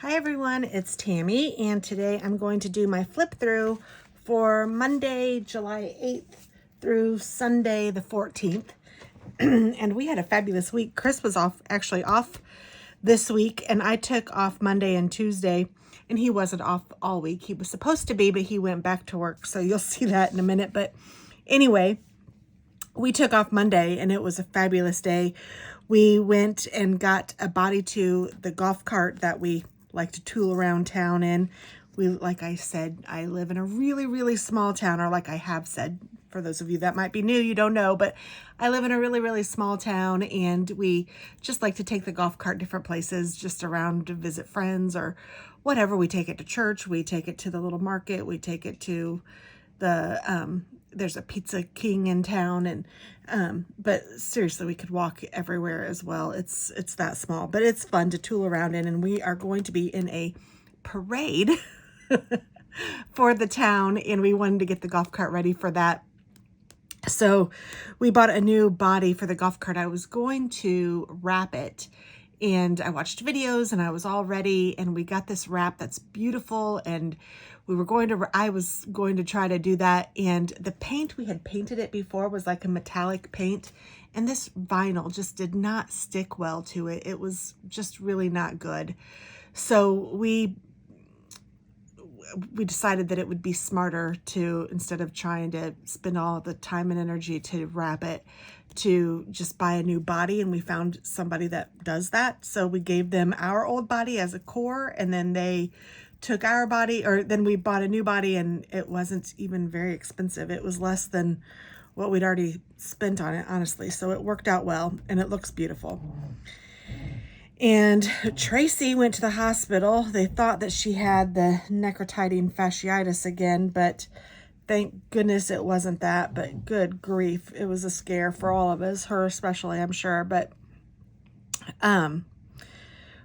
Hi everyone, it's Tammy, and today I'm going to do my flip through for Monday, July 8th through Sunday the 14th. And we had a fabulous week. Chris was actually off this week, and I took off Monday and Tuesday, and he wasn't off all week. He was supposed to be, but he went back to work, so you'll see that in a minute. But anyway, we took off Monday, and it was a fabulous day. We went and got a body to the golf cart that we like to tool around town in. Like I said, I live in a really, really small town, or like I have said, for those of you that might be new, you don't know, but I live in a really, really small town, and we just like to take the golf cart different places, just around to visit friends or whatever. We take it to church, we take it to the little market, we take it to the, there's a Pizza King in town, and but seriously, we could walk everywhere as well. It's that small, but it's fun to tool around in, and we are going to be in a parade for the town, and we wanted to get the golf cart ready for that. So we bought a new body for the golf cart. I was going to wrap it, and I watched videos, and I was all ready, and we got this wrap that's beautiful, and I was going to try to do that, and the paint, we had painted it before, was like a metallic paint, and this vinyl just did not stick well to it. It was just really not good. So we decided that it would be smarter to, instead of trying to spend all the time and energy to wrap it, to just buy a new body, and we found somebody that does that. So we gave them our old body as a core, and then they took our body, or then we bought a new body, and it wasn't even very expensive. It was less than what we'd already spent on it, honestly. So it worked out well, and it looks beautiful. And Tracy went to the hospital. They thought that she had the necrotizing fasciitis again, but thank goodness it wasn't that. But good grief, it was a scare for all of us, her especially, I'm sure. But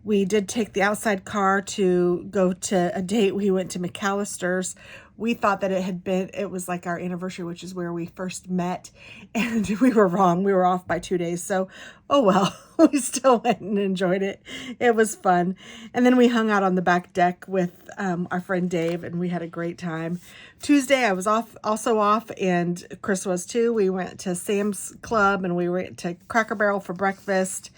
we did take the outside car to go to a date. We went to McAllister's. We thought that it was like our anniversary, which is where we first met, and we were wrong. We were off by 2 days. So, oh well, we still went and enjoyed it. It was fun. And then we hung out on the back deck with our friend Dave, and we had a great time. Tuesday, I was also off, and Chris was too. We went to Sam's Club, and we went to Cracker Barrel for breakfast.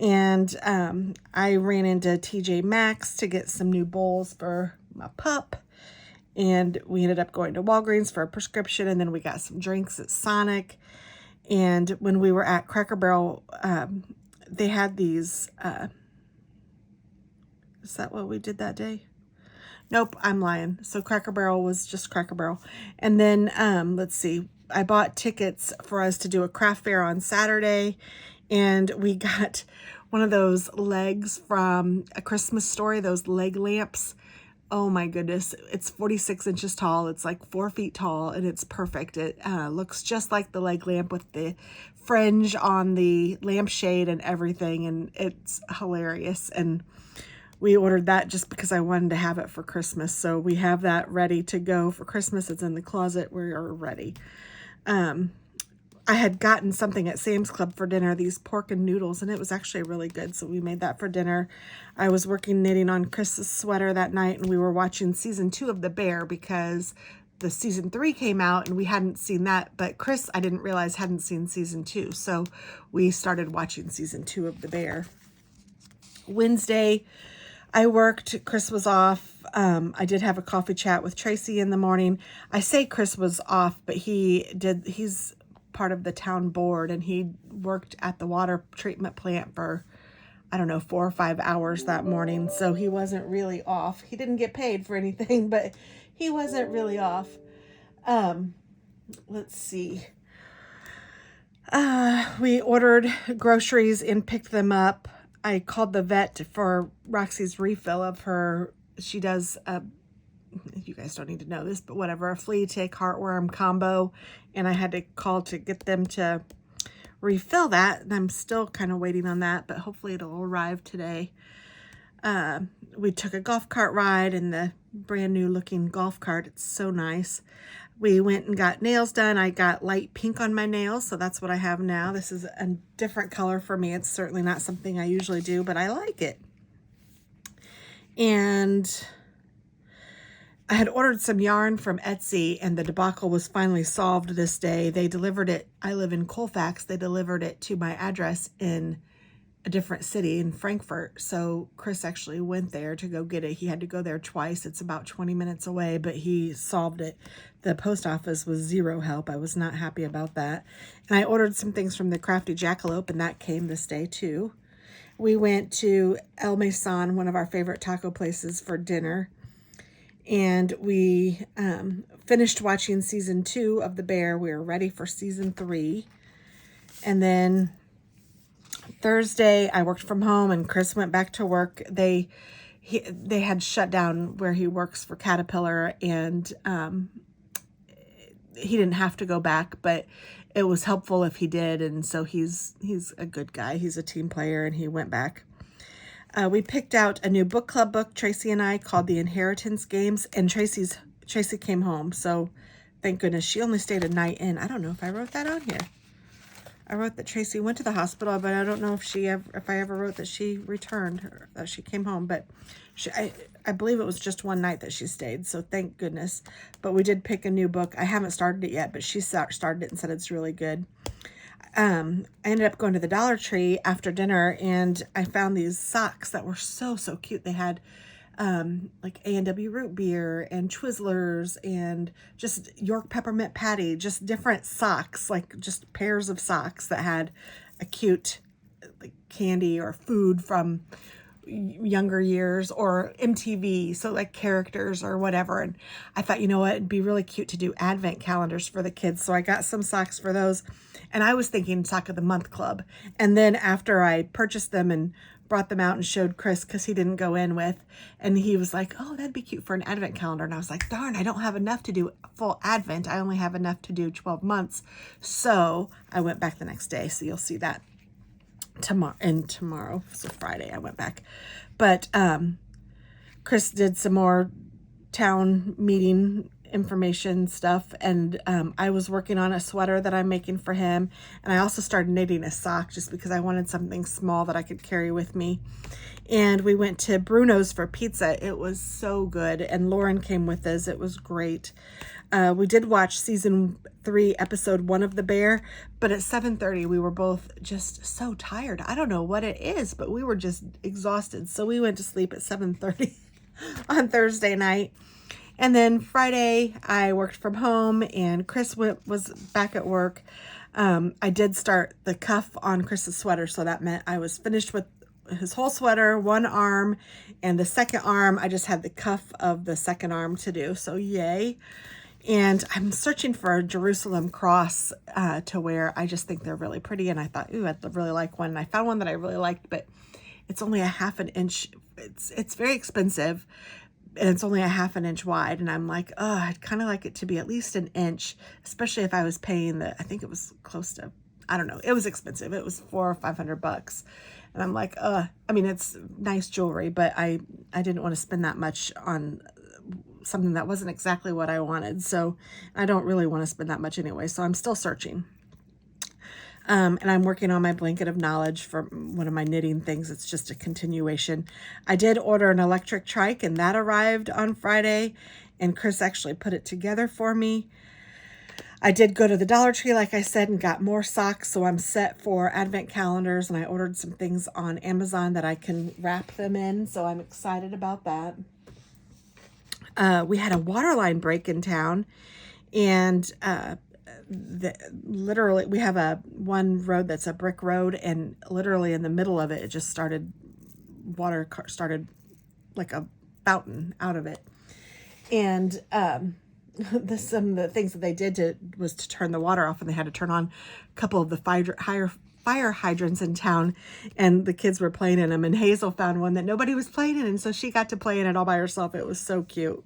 And I ran into TJ Maxx to get some new bowls for my pup. And we ended up going to Walgreens for a prescription, and then we got some drinks at Sonic. And when we were at Cracker Barrel, they had these, is that what we did that day? Nope, I'm lying. So Cracker Barrel was just Cracker Barrel. And then, let's see, I bought tickets for us to do a craft fair on Saturday, and we got one of those legs from A Christmas Story, those leg lamps. Oh my goodness, it's 46 inches tall. It's like 4 feet tall, and it's perfect. It looks just like the leg lamp with the fringe on the lampshade and everything, and it's hilarious. And we ordered that just because I wanted to have it for Christmas. So we have that ready to go for Christmas. It's in the closet. We are ready. I had gotten something at Sam's Club for dinner, these pork and noodles, and it was actually really good. So we made that for dinner. I was working knitting on Chris's sweater that night, and we were watching season 2 of The Bear because the season 3 came out and we hadn't seen that. But Chris, I didn't realize, hadn't seen season 2. So we started watching season 2 of The Bear. Wednesday, I worked. Chris was off. I did have a coffee chat with Tracy in the morning. I say Chris was off, but he's part of the town board, and he worked at the water treatment plant for, I don't know, 4 or 5 hours that morning. So he wasn't really off. He didn't get paid for anything, but he wasn't really off. Let's see. We ordered groceries and picked them up. I called the vet for Roxy's refill of her, she does you guys don't need to know this, but whatever, a flea tick heartworm combo, and I had to call to get them to refill that, and I'm still kind of waiting on that, but hopefully it'll arrive today. We took a golf cart ride in the brand new looking golf cart. It's so nice. We went and got nails done. I got light pink on my nails, so that's what I have now. This is a different color for me. It's certainly not something I usually do, but I like it. And I had ordered some yarn from Etsy, and the debacle was finally solved this day. They delivered it. I live in Colfax. They delivered it to my address in a different city in Frankfurt. So Chris actually went there to go get it. He had to go there twice. It's about 20 minutes away, but he solved it. The post office was zero help. I was not happy about that. And I ordered some things from the Crafty Jackalope, and that came this day too. We went to El Mason, one of our favorite taco places, for dinner. And we finished watching season 2 of The Bear. We were ready for season 3. And then Thursday, I worked from home, and Chris went back to work. They had shut down where he works for Caterpillar, and he didn't have to go back, but it was helpful if he did. And so he's a good guy. He's a team player, and he went back. We picked out a new book club book, Tracy and I, called The Inheritance Games, and Tracy came home. So thank goodness. She only stayed a night in. I don't know if I wrote that on here. I wrote that Tracy went to the hospital, but I don't know if I ever wrote that she returned or that she came home. But I believe it was just one night that she stayed, so thank goodness. But we did pick a new book. I haven't started it yet, but she started it and said it's really good. I ended up going to the Dollar Tree after dinner, and I found these socks that were so cute. They had like A&W root beer and Twizzlers and just York peppermint patty, just different socks, like just pairs of socks that had a cute like candy or food from younger years or MTV, so like characters or whatever. And I thought, you know what, it'd be really cute to do advent calendars for the kids, so I got some socks for those. And I was thinking Sock of the Month Club. And then after I purchased them and brought them out and showed Chris, because he didn't go in with, and he was like, oh, that'd be cute for an advent calendar. And I was like, darn, I don't have enough to do full advent. I only have enough to do 12 months. So I went back the next day, so you'll see that tomorrow, so Friday I went back. But Chris did some more town meeting information stuff, and I was working on a sweater that I'm making for him, and I also started knitting a sock just because I wanted something small that I could carry with me. And we went to Bruno's for pizza. It was so good, and Lauren came with us. It was great. We did watch season 3, episode 1 of The Bear, but at 7:30 we were both just so tired. I don't know what it is, but we were just exhausted. So we went to sleep at 7:30 on Thursday night. And then Friday I worked from home, and Chris was back at work. I did start the cuff on Chris's sweater, so that meant I was finished with his whole sweater, one arm, and the second arm I just had the cuff of the second arm to do, so yay. And I'm searching for a Jerusalem cross to wear. I just think they're really pretty, and I thought, ooh, I'd really like one. And I found one that I really liked, but it's only a half an inch. It's very expensive, and it's only a half an inch wide. And I'm like, oh, I'd kind of like it to be at least an inch, especially if I was paying I think it was close to, I don't know, it was expensive. It was $400 or $500. And I'm like, I mean, it's nice jewelry, but I didn't want to spend that much on something that wasn't exactly what I wanted. So I don't really want to spend that much anyway. So I'm still searching. And I'm working on my blanket of knowledge for one of my knitting things. It's just a continuation. I did order an electric trike, and that arrived on Friday, and Chris actually put it together for me. I did go to the Dollar Tree, like I said, and got more socks, so I'm set for advent calendars, and I ordered some things on Amazon that I can wrap them in, so I'm excited about that. We had a water line break in town, and literally we have one road that's a brick road, and literally in the middle of it, it just started, water started like a fountain out of it. And some of the things that they did was to turn the water off, and they had to turn on a couple of the fire hydrants in town, and the kids were playing in them, and Hazel found one that nobody was playing in, and so she got to play in it all by herself. It was so cute.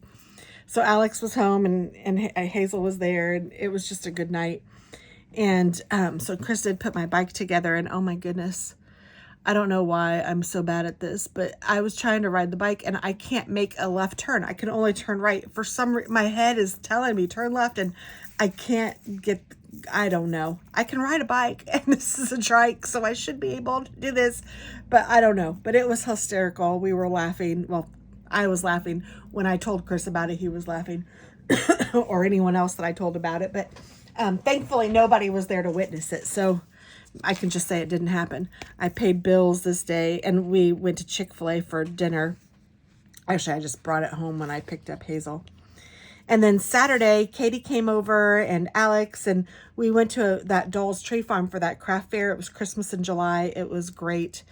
So Alex was home, and Hazel was there, and it was just a good night. And so Chris did put my bike together, and oh my goodness, I don't know why I'm so bad at this, but I was trying to ride the bike, and I can't make a left turn. I can only turn right. For some reason, my head is telling me turn left, and I can't get, I don't know. I can ride a bike, and this is a trike, so I should be able to do this, but I don't know. But it was hysterical. We were laughing. Well, I was laughing. When I told Chris about it, he was laughing. Or anyone else that I told about it. But thankfully, nobody was there to witness it. So I can just say it didn't happen. I paid bills this day, and we went to Chick-fil-A for dinner. Actually, I just brought it home when I picked up Hazel. And then Saturday, Katie came over and Alex, and we went to that Doll's Tree Farm for that craft fair. It was Christmas in July. It was great.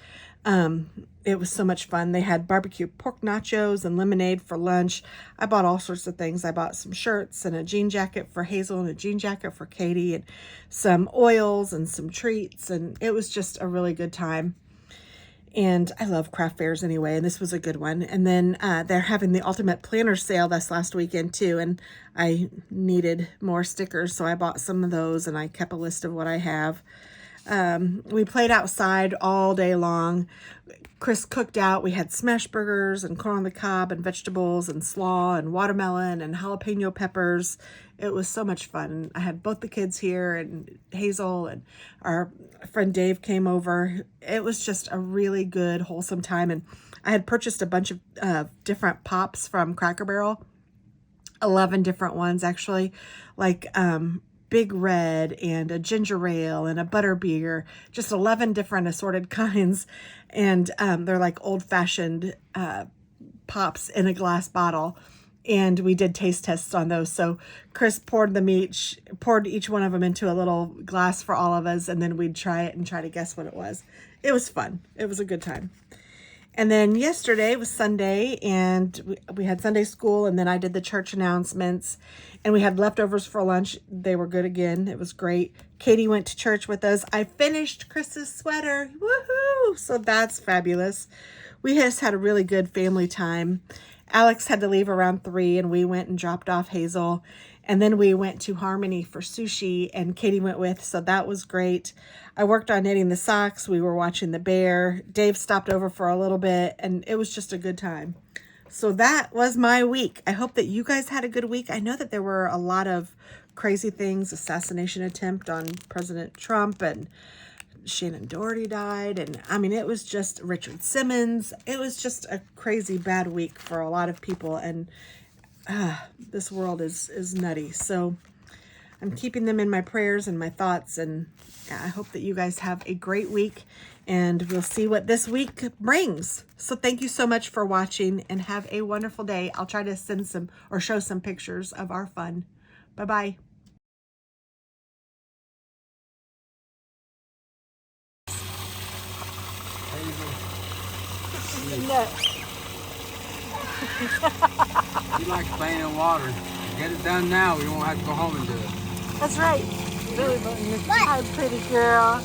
It was so much fun. They had barbecue pork nachos and lemonade for lunch. I bought all sorts of things. I bought some shirts and a jean jacket for Hazel and a jean jacket for Katie and some oils and some treats. And it was just a really good time. And I love craft fairs anyway, and this was a good one. And then they're having the Ultimate Planner sale this last weekend too, and I needed more stickers, so I bought some of those, and I kept a list of what I have. We played outside all day long. Chris cooked out. We had smash burgers and corn on the cob and vegetables and slaw and watermelon and jalapeno peppers. It was so much fun. I had both the kids here, and Hazel and our friend Dave came over. It was just a really good, wholesome time. And I had purchased a bunch of different pops from Cracker Barrel, 11 different ones actually, like Big Red and a ginger ale and a butter beer, just 11 different assorted kinds. And they're like old-fashioned pops in a glass bottle. And we did taste tests on those. So Chris poured each one of them into a little glass for all of us, and then we'd try it and try to guess what it was. It was fun. It was a good time. And then yesterday was Sunday, and we had Sunday school, and then I did the church announcements, and we had leftovers for lunch. They were good again. It was great. Katie went to church with us. I finished Chris's sweater. Woohoo! So that's fabulous. We just had a really good family time. Alex had to leave around 3, and we went and dropped off Hazel. And then we went to Harmony for sushi, and Katie went with, so that was great. I worked on knitting the socks. We were watching the bear. Dave stopped over for a little bit, and it was just a good time. So that was my week. I hope that you guys had a good week. I know that there were a lot of crazy things, assassination attempt on President Trump, and Shannon Doherty died, and I mean, it was just Richard Simmons. It was just a crazy bad week for a lot of people, and this world is nutty. So I'm keeping them in my prayers and my thoughts, and I hope that you guys have a great week, and we'll see what this week brings. So thank you so much for watching, and have a wonderful day. I'll try to send some or show some pictures of our fun. Bye-bye. He likes playing in water. Get it done now. We won't have to go home and do it. That's right. Really, pretty girl.